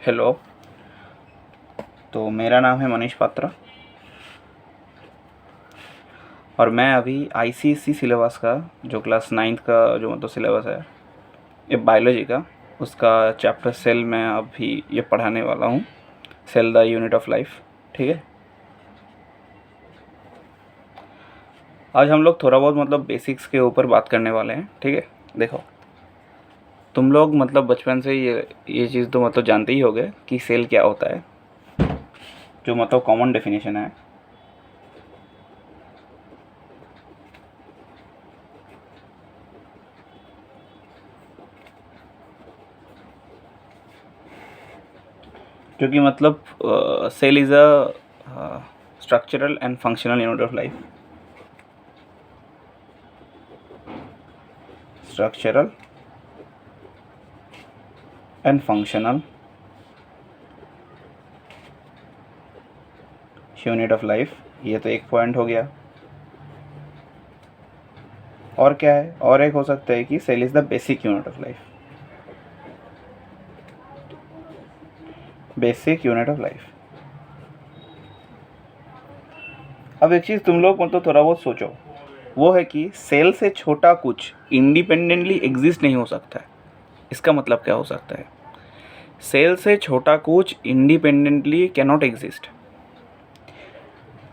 Hello. तो मेरा नाम है मनीष पात्रा और मैं अभी आईसीएसई सिलेबस का जो क्लास 9th का जो मतलब सिलेबस है ये बायोलॉजी का, उसका चैप्टर सेल में अभी ये पढ़ाने वाला हूँ। Cell the unit of life. ठीक है। आज हम लोग थोड़ा बहुत मतलब बेसिक्स के ऊपर बात करने वाले हैं। ठीक है। देखो, तुम लोग मतलब बचपन से ये चीज़ तो मतलब जानते ही होगे कि सेल क्या होता है, जो मतलब कॉमन डेफिनेशन है। जो कि मतलब cell is a structural and functional unit of life. Structural and functional unit of life, ये तो एक पॉइंट हो गया। और क्या है? और एक हो सकता है कि cell is the basic unit of life. Basic unit of life. अब एक चीज़ तुम लोग मतलब थोड़ा बहुत सोचो, वो है कि सेल से छोटा कुछ इंडिपेंडेंटली एग्जिस्ट नहीं हो सकता है। इसका मतलब क्या हो सकता है? सेल से छोटा कुछ इंडिपेंडेंटली कैन नॉट एग्जिस्ट।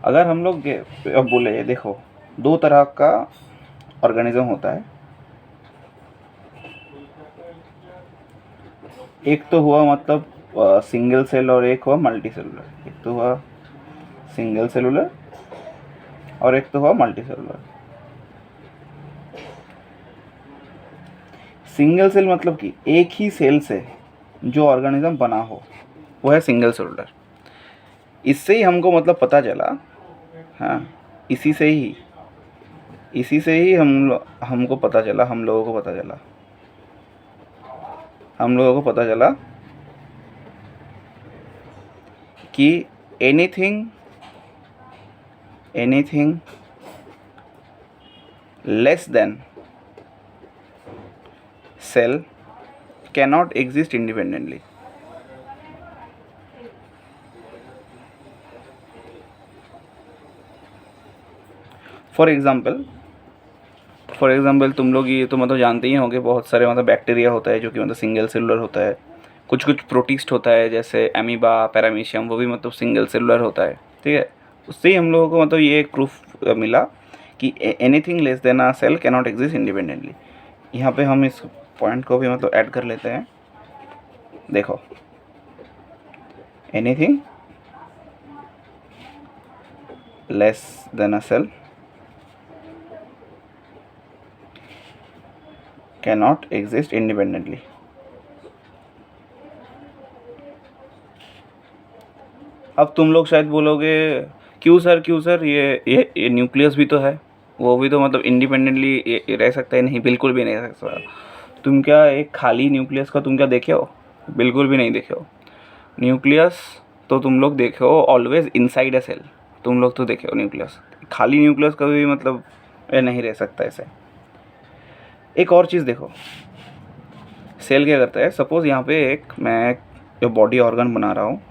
अगर हम लोग अब बोले, देखो, दो तरह का ऑर्गेनिज्म होता है। एक तो हुआ मतलब सिंगल सेल और एक हुआ मल्टी सेलुलर। एक तो हुआ सिंगल सेलुलर और एक तो हुआ मल्टी सेलुलर। सिंगल सेल मतलब कि एक ही सेल से जो ऑर्गेनिज्म बना हो वो है सिंगल सेलुलर। इससे ही हमको मतलब पता चला, हाँ, इसी से ही हमको पता चला, हम लोगों को पता चला कि anything less than cell cannot exist independently. For example तुम लोग ये तो मतलब जानते ही होंगे, बहुत सारे मतलब बैक्टीरिया होता है जो कि मतलब सिंगल सेलुलर होता है। कुछ प्रोटिस्ट होता है जैसे एमीबा, पैरामीशियम, वो भी मतलब सिंगल सेलुलर होता है। ठीक है। उससे ही हम लोगों को मतलब ये एक प्रूफ मिला कि anything less than a cell can not exist independently. यहाँ पे हम इस पॉइंट को भी मतलब ऐड कर लेते हैं। देखो, anything less than a cell can not exist independently. अब तुम लोग शायद बोलोगे, क्यों सर, ये न्यूक्लियस भी तो है, वो भी तो मतलब इंडिपेंडेंटली रह सकता है। नहीं, बिल्कुल भी नहीं रह सकता। तुम क्या एक खाली न्यूक्लियस का तुम क्या देखे हो? बिल्कुल भी नहीं देखे हो। न्यूक्लियस तो तुम लोग देखे हो ऑलवेज इनसाइड अ सेल। तुम लोग तो देखे हो न्यूक्लियस। खाली न्यूक्लियस कभी भी मतलब नहीं रह सकता ऐसे। एक और चीज़ देखो, सेल क्या करता है। सपोज़ यहाँ पे मैं जो बॉडी ऑर्गन बना रहा हूँ,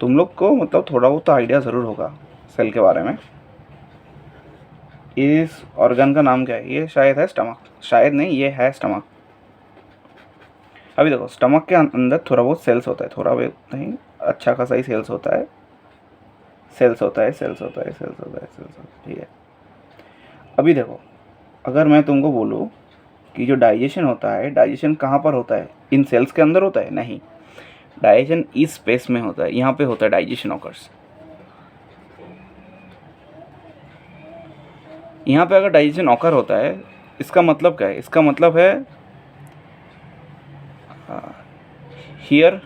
तुम लोग को मतलब थोड़ा बहुत तो आइडिया ज़रूर होगा सेल के बारे में। इस ऑर्गन का नाम क्या है? ये शायद है स्टमक। शायद नहीं, ये है स्टमक। अभी देखो, स्टमक के अंदर थोड़ा बहुत सेल्स होता है, थोड़ा बहुत नहीं, अच्छा खासा ही सेल्स होता है। ठीक है। अभी देखो, अगर मैं तुमको बोलूँ कि जो डाइजेशन होता है, डाइजेशन कहाँ पर होता है? इन सेल्स के अंदर होता है? नहीं, डाइजेशन इस स्पेस में होता है। यहाँ पे होता है डाइजेशन ऑकर्स। यहाँ पे अगर डाइजेशन ऑकर होता है, इसका मतलब क्या है? इसका मतलब है here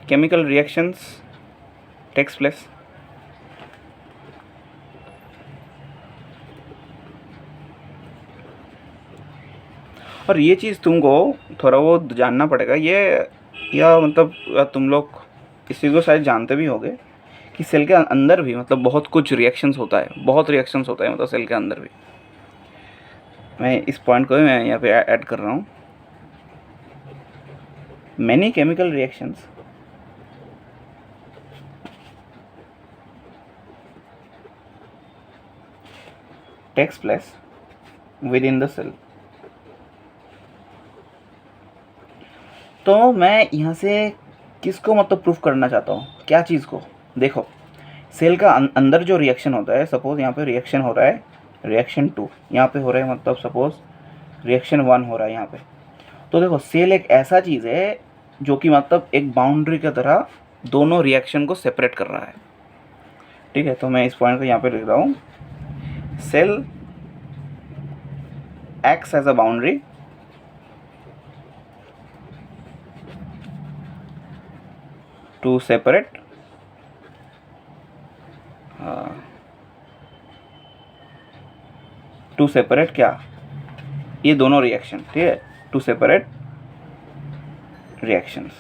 chemical reactions takes place. और ये चीज़ तुमको थोड़ा बहुत जानना पड़ेगा। ये या मतलब तुम लोग इसी को शायद जानते भी होंगे कि सेल के अंदर भी मतलब बहुत कुछ रिएक्शंस होता है, बहुत रिएक्शंस होता है मतलब सेल के अंदर भी। मैं इस पॉइंट को भी मैं यहाँ पे ऐड कर रहा हूँ। many chemical reactions takes place within the cell. तो मैं यहाँ से किसको मतलब प्रूफ करना चाहता हूँ, क्या चीज़ को? देखो, सेल का अंदर जो रिएक्शन होता है, सपोज यहाँ पे रिएक्शन हो रहा है, रिएक्शन 2 यहाँ पे हो रहा है, मतलब सपोज रिएक्शन 1 हो रहा है यहाँ पे। तो देखो, सेल एक ऐसा चीज़ है जो कि मतलब एक बाउंड्री की तरह दोनों रिएक्शन को सेपरेट कर रहा है, ठीक है। तो मैं इस पॉइंट को यहाँ पे लिख रहा हूँ, cell acts as a boundary to separate क्या, ये दोनों रिएक्शन, ठीक है, टू सेपरेट रिएक्शंस।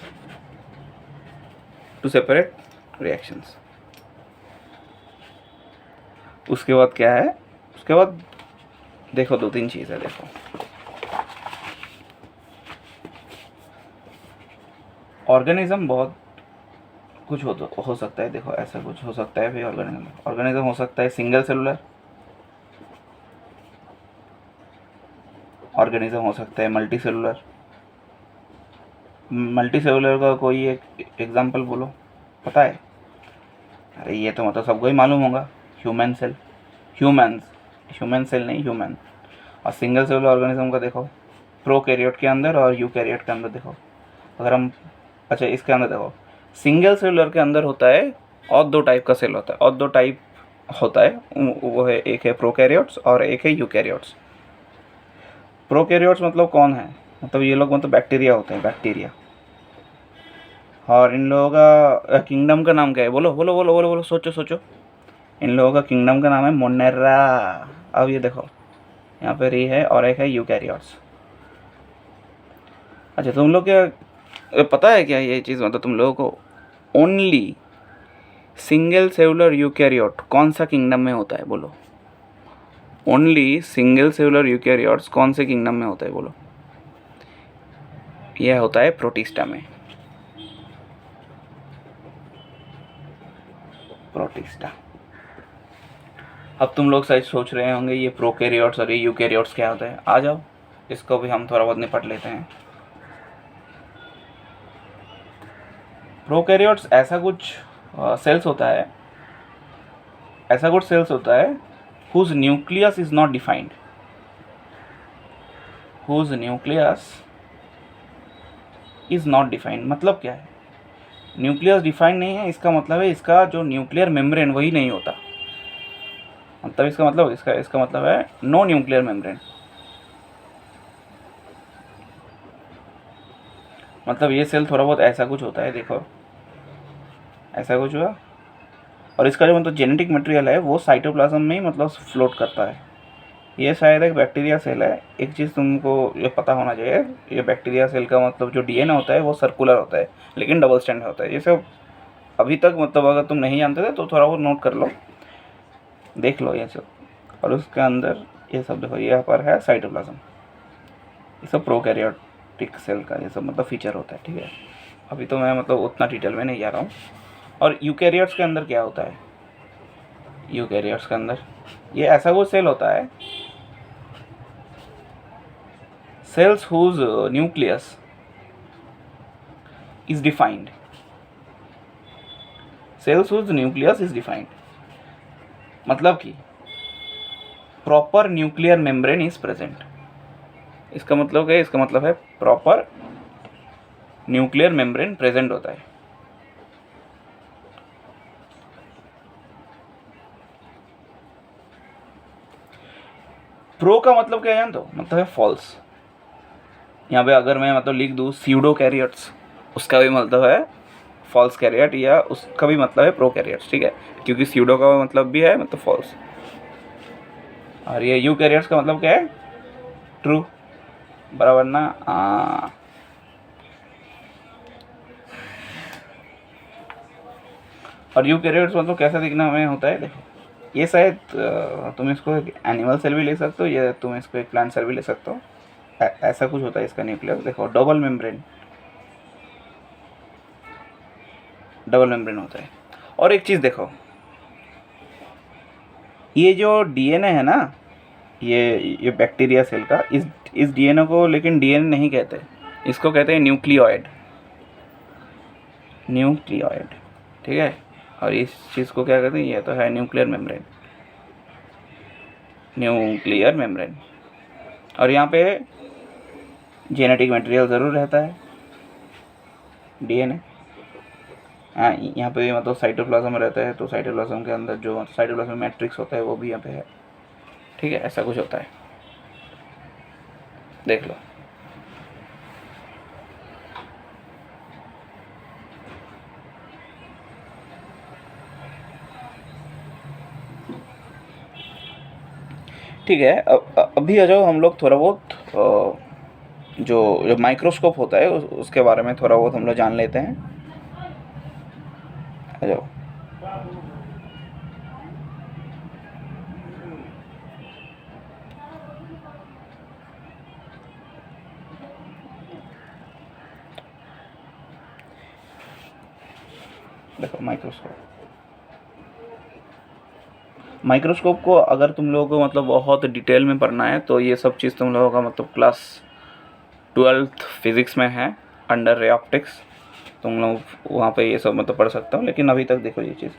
उसके बाद क्या है, उसके बाद देखो 2-3 चीज़ है। देखो, ऑर्गेनिज्म बहुत कुछ हो सकता है। देखो, ऐसा कुछ हो सकता है भी, ऑर्गेनिज्म हो सकता है सिंगल सेलुलर, ऑर्गेनिज्म हो सकता है मल्टी सेलुलर का कोई एक एग्जांपल बोलो, पता है? अरे ये तो मतलब सबको ही मालूम होगा, ह्यूमन सेल नहीं, ह्यूमन। और सिंगल सेलुलर ऑर्गेनिज्म का देखो, प्रोकैरियोट के अंदर और यूकैरियोट के अंदर देखो, अगर हम, अच्छा इसके अंदर देखो, सिंगल सेलुलर के अंदर होता है और 2 टाइप का सेल होता है, और 2 टाइप होता है, वो है, एक है प्रोकैरियोट्स और एक है यूकैरियोट्स। प्रोकैरियोट्स मतलब कौन है, मतलब ये लोग मतलब बैक्टीरिया होते हैं, बैक्टीरिया। और इन लोगों का किंगडम का नाम क्या है? बोलो बोलो बोलो बोलो बोलो, सोचो। इन लोगों का किंगडम का नाम है मोनेरा। अब ये देखो, यहाँ पे री है और एक है यूकैरियोट्स। अच्छा, तुम लोग क्या पता है क्या ये चीज़, मतलब तुम लोगों को ओनली सिंगल सेलुलर यूकैरियोट कौन सा किंगडम में होता है? बोलो, ओनली सिंगल सेलुलर यूकैरियोट्स कौन से किंगडम में होता है? बोलो। यह होता है प्रोटिस्टा में, प्रोटिस्टा। अब तुम लोग शायद सोच रहे होंगे ये प्रोकैरियोट्स और ये यूकैरियोट्स क्या होता है। आ जाओ, इसको भी हम थोड़ा बहुत निपट लेते हैं। प्रोकैरियोट्स ऐसा कुछ सेल्स होता है, whose nucleus is not defined, मतलब क्या है? न्यूक्लियस डिफाइंड नहीं है, इसका मतलब है इसका जो न्यूक्लियर मेम्ब्रेन वही नहीं होता, मतलब इसका मतलब है नो न्यूक्लियर मेम्ब्रेन। मतलब ये सेल थोड़ा बहुत ऐसा कुछ होता है, देखो ऐसा कुछ हुआ, और इसका जो मतलब जेनेटिक मटेरियल है वो साइटोप्लाज्म में ही मतलब फ्लोट करता है। ये शायद एक बैक्टीरिया सेल है। एक चीज़ तुमको ये पता होना चाहिए, ये बैक्टीरिया सेल का मतलब जो डीएनए होता है वो सर्कुलर होता है, लेकिन डबल स्टैंड होता है। ये सब अभी तक मतलब अगर तुम नहीं जानते थे तो थोड़ा बहुत नोट कर लो, देख लो ये सब। और उसके अंदर ये सब देखो, यहाँ पर है साइटोप्लाज्म, ये सब प्रोकैरियोटिक सेल का ये सब मतलब फीचर होता है, ठीक है। अभी तो मैं मतलब उतना डिटेल में नहीं जा रहा हूँ। और यूकैरियोट्स के अंदर क्या होता है? यूकैरियोट्स के अंदर ये ऐसा वो सेल होता है, cells whose nucleus is defined, मतलब कि proper nuclear membrane is present. इसका मतलब क्या है? इसका मतलब है प्रॉपर न्यूक्लियर मेम्ब्रेन प्रेजेंट होता है। प्रो का मतलब क्या जान दो, मतलब है फॉल्स। यहाँ पे अगर मैं मतलब लिख दूँ स्यूडो कैरियट्स, उसका भी मतलब है फॉल्स कैरियट, या उसका भी मतलब है प्रो कैरियट्स, ठीक है, क्योंकि स्यूडो का मतलब भी है मतलब फॉल्स, और ये यू कैरियट्स का मतलब क्या है? ट्रू, बराबर ना? और यू कैरियट्स मतलब कैसा दिखना में होता है? देखो, ये शायद तुम इसको एक एनिमल सेल भी ले सकते हो, या तुम इसको एक प्लांट सेल भी ले सकते हो। ऐसा कुछ होता है इसका न्यूक्लियस। देखो, डबल मेम्ब्रेन, डबल मेम्ब्रेन होता है। और एक चीज़ देखो, ये जो डीएनए है ना, ये बैक्टीरिया सेल का, इस डीएनए को लेकिन डीएनए नहीं कहते, इसको कहते हैं न्यूक्लियोइड। न्यूक्लियोइड, ठीक है। और इस चीज़ को क्या कहते हैं, ये तो है न्यूक्लियर मेम्ब्रेन। Nuclear membrane. और यहाँ पे जेनेटिक मटेरियल ज़रूर रहता है, डीएनए। हाँ, यहाँ पे मतलब साइटोप्लाज्म रहता है, तो साइटोप्लाज्म के अंदर जो साइटोप्लाज्म मैट्रिक्स होता है वो भी यहाँ पे है, ठीक है। ऐसा कुछ होता है, देख लो। ठीक है, अभी आ जाओ हम लोग थोड़ा बहुत जो माइक्रोस्कोप होता है उसके बारे में थोड़ा बहुत हम लोग जान लेते हैं। आ जाओ। देखो माइक्रोस्कोप को अगर तुम लोगों को मतलब बहुत डिटेल में पढ़ना है तो ये सब चीज़ तुम लोगों का मतलब क्लास 12th फिज़िक्स में है, अंडर रे ऑप्टिक्स। तुम लोग वहाँ पे ये सब मतलब पढ़ सकते हो। लेकिन अभी तक देखो ये चीज़,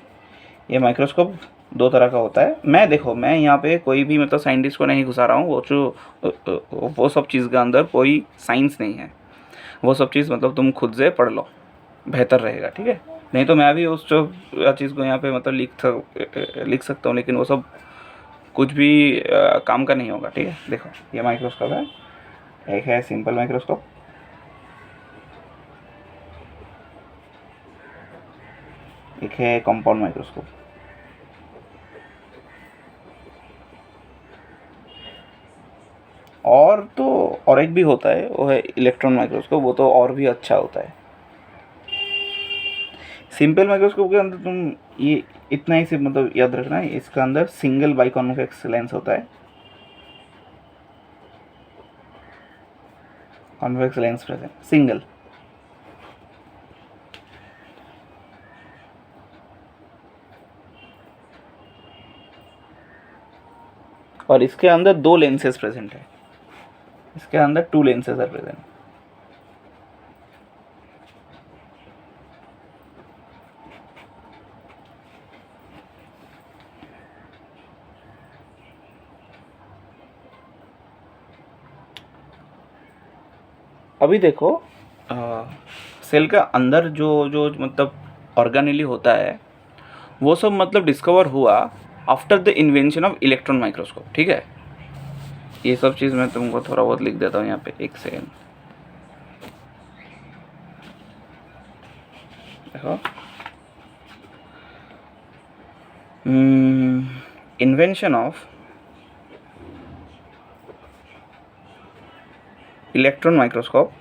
ये माइक्रोस्कोप दो तरह का होता है। मैं यहाँ पे कोई भी मतलब साइंटिस्ट को नहीं घुसा रहा हूँ, वो सब चीज़ के अंदर कोई साइंस नहीं है। वो सब चीज़ मतलब तुम खुद से पढ़ लो, बेहतर रहेगा, ठीक है। नहीं तो मैं भी उस जो चीज़ को यहाँ पे मतलब लिख सकता हूँ, लेकिन वो सब कुछ भी काम का नहीं होगा, ठीक है। देखो ये माइक्रोस्कोप है, एक है सिंपल माइक्रोस्कोप, एक है कंपाउंड माइक्रोस्कोप। और एक भी होता है, वो है इलेक्ट्रॉन माइक्रोस्कोप, वो तो और भी अच्छा होता है। सिंपल माइक्रोस्कोप के अंदर तुम ये इतना ही सिर्फ मतलब याद रखना है, इसका अंदर सिंगल बाइकॉन्वेक्स लेंस होता है, कॉन्वेक्स लेंस प्रेजेंट, सिंगल। और इसके अंदर दो लेंसेज प्रेजेंट है, इसके अंदर 2 लेंसेज आर प्रेजेंट। अभी देखो सेल का अंदर जो जो मतलब ऑर्गेनेली होता है वो सब मतलब डिस्कवर हुआ after the invention of electron microscope, ठीक है। ये सब चीज़ मैं तुमको थोड़ा बहुत लिख देता हूँ यहाँ पे, एक सेकेंड। देखो, इन्वेंशन ऑफ इलेक्ट्रॉन माइक्रोस्कोप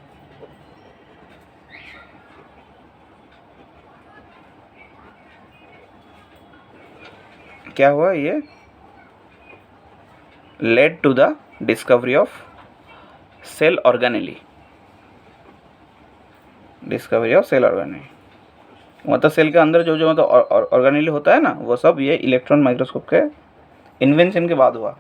क्या हुआ, ये led to the discovery of cell organelle, discovery of cell organelle. मतलब सेल के अंदर जो जो मतलब ऑर्गेनेली होता है ना, वो सब ये इलेक्ट्रॉन माइक्रोस्कोप के इन्वेंशन के बाद हुआ।